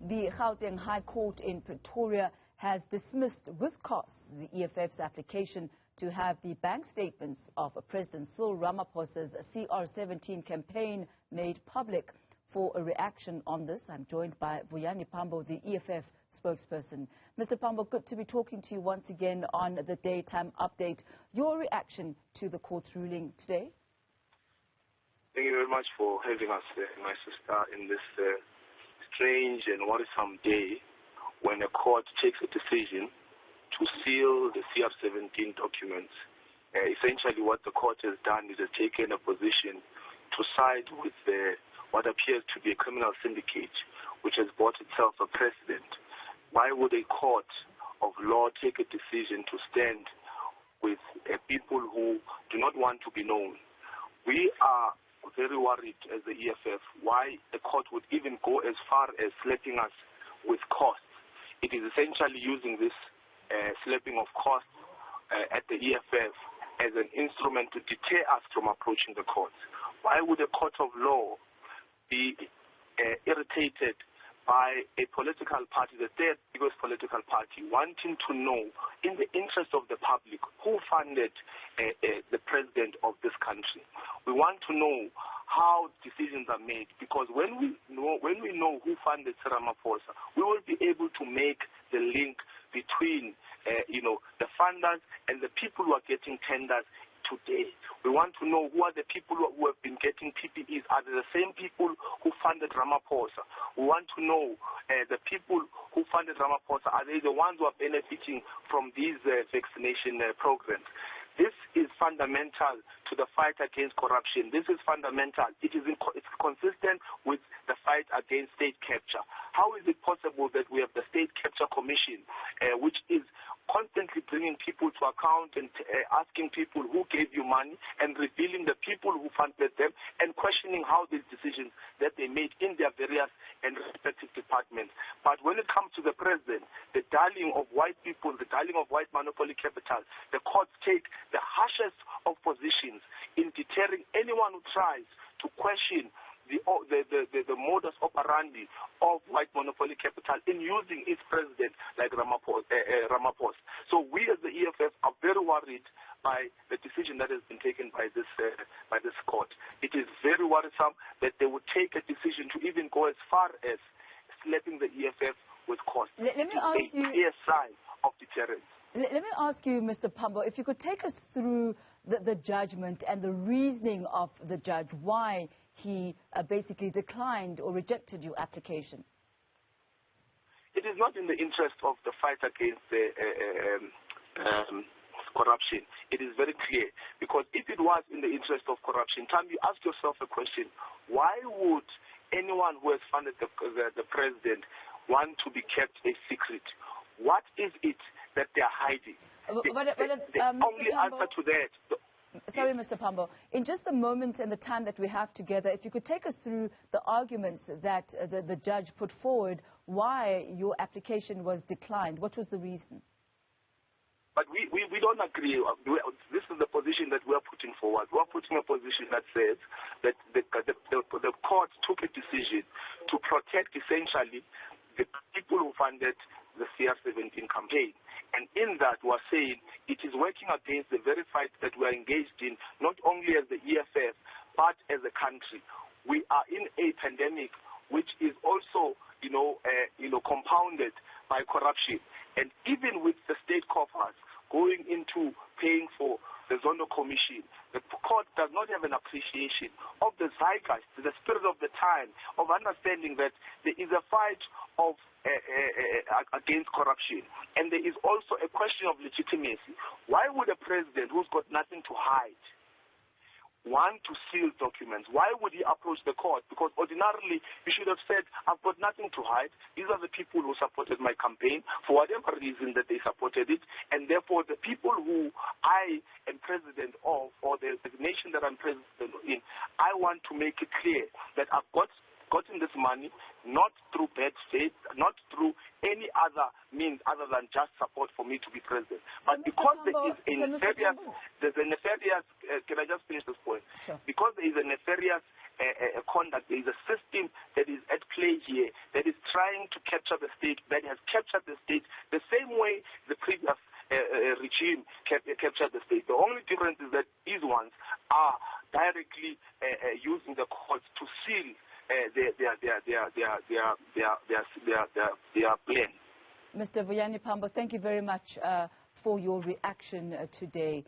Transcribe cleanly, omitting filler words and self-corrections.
The Gauteng High Court in Pretoria has dismissed with costs the EFF's application to have the bank statements of President Cyril Ramaphosa's CR17 campaign made public. For a reaction on this, I'm joined by Vuyani Pambo, the EFF spokesperson. Mr. Pambo, good to be talking to you once again on the daytime update. Your reaction to the court's ruling today? Thank you very much for having us, my sister, in this strange and worrisome day when a court takes a decision to seal the CR17 documents. Essentially what the court has done is taken a position to side with what appears to be a criminal syndicate which has bought itself a precedent. Why would a court of law take a decision to stand with people who do not want to be known? We are very worried as the EFF why the court would even go as far as slapping us with costs. It is essentially using this slapping of costs at the EFF as an instrument to deter us from approaching the courts. Why would a court of law be irritated by a political party, the third biggest political party, wanting to know, in the interest of the public, who funded the president of this country? We want to know how decisions are made, because when we know who funded Ramaphosa, we will be able to make the link between the funders and the people who are getting tenders today. We want to know who are the people who have been getting PPEs. Are they the same people who funded Ramaphosa? We want to know the people who funded Ramaphosa, are they the ones who are benefiting from these vaccination programs? This is fundamental to the fight against corruption. This is fundamental. It's consistent with the fight against state capture. How is it possible that we have the State Capture Commission, which is constantly bringing people to account and asking people who gave you money and revealing the people who funded them and questioning how these decisions that they made in their various and respective departments? But when it comes to the president, the darling of white people, the darling of white monopoly capital, the courts take the harshest of positions in deterring anyone who tries to question the modus operandi of white monopoly capital in using its president like Ramaphosa. So we as the EFF are very worried by the decision that has been taken by this court. It is very worrisome that they would take a decision to even go as far as slapping the EFF with costs. Let me ask you, a sign of deterrence. Let me ask you, Mr. Pambo, if you could take us through the judgment and the reasoning of the judge, why he basically declined or rejected your application. It is not in the interest of the fight against corruption. It is very clear, because if it was in the interest of corruption, you ask yourself a question: why would anyone who has funded the president want to be kept a secret? What is it that they are hiding? The only answer to that. Sorry, Mr. Pambo. In just the moment and the time that we have together, if you could take us through the arguments that the judge put forward, why your application was declined. What was the reason? But we don't agree. This is the position that we are putting forward. We are putting a position that says that the court took a decision to protect essentially the people who funded the CR17 campaign. And in that, we're saying it is working against the very fight that we are engaged in, not only as the EFF, but as a country. We are in a pandemic which is also, compounded by corruption. And even with the state coffers going into paying for the Zondo Commission, the court does not have an appreciation of the zeitgeist, the spirit of the time, of understanding that there is a fight of against corruption, and there is also a question of legitimacy. Why would a president who's got nothing to hide want to seal documents? Why would he approach the court? Because ordinarily he should have said, I've got nothing to hide. These are the people who supported my campaign for whatever reason that they supported it, and therefore the people who I am president of, or the nation that I'm president in, I want to make it clear that I've gotten this money not through bad faith, not through any other means other than just support for me to be president. But because there is a nefarious, can I just finish this point? Sure. Because there is a nefarious conduct, there is a system that is at play here that is trying to capture the state, that has captured the state the same way the previous regime captured the state. The only difference is that these ones are directly using the courts to seal their plan. Mr. Vuyani Pambo, thank you very much for your reaction today.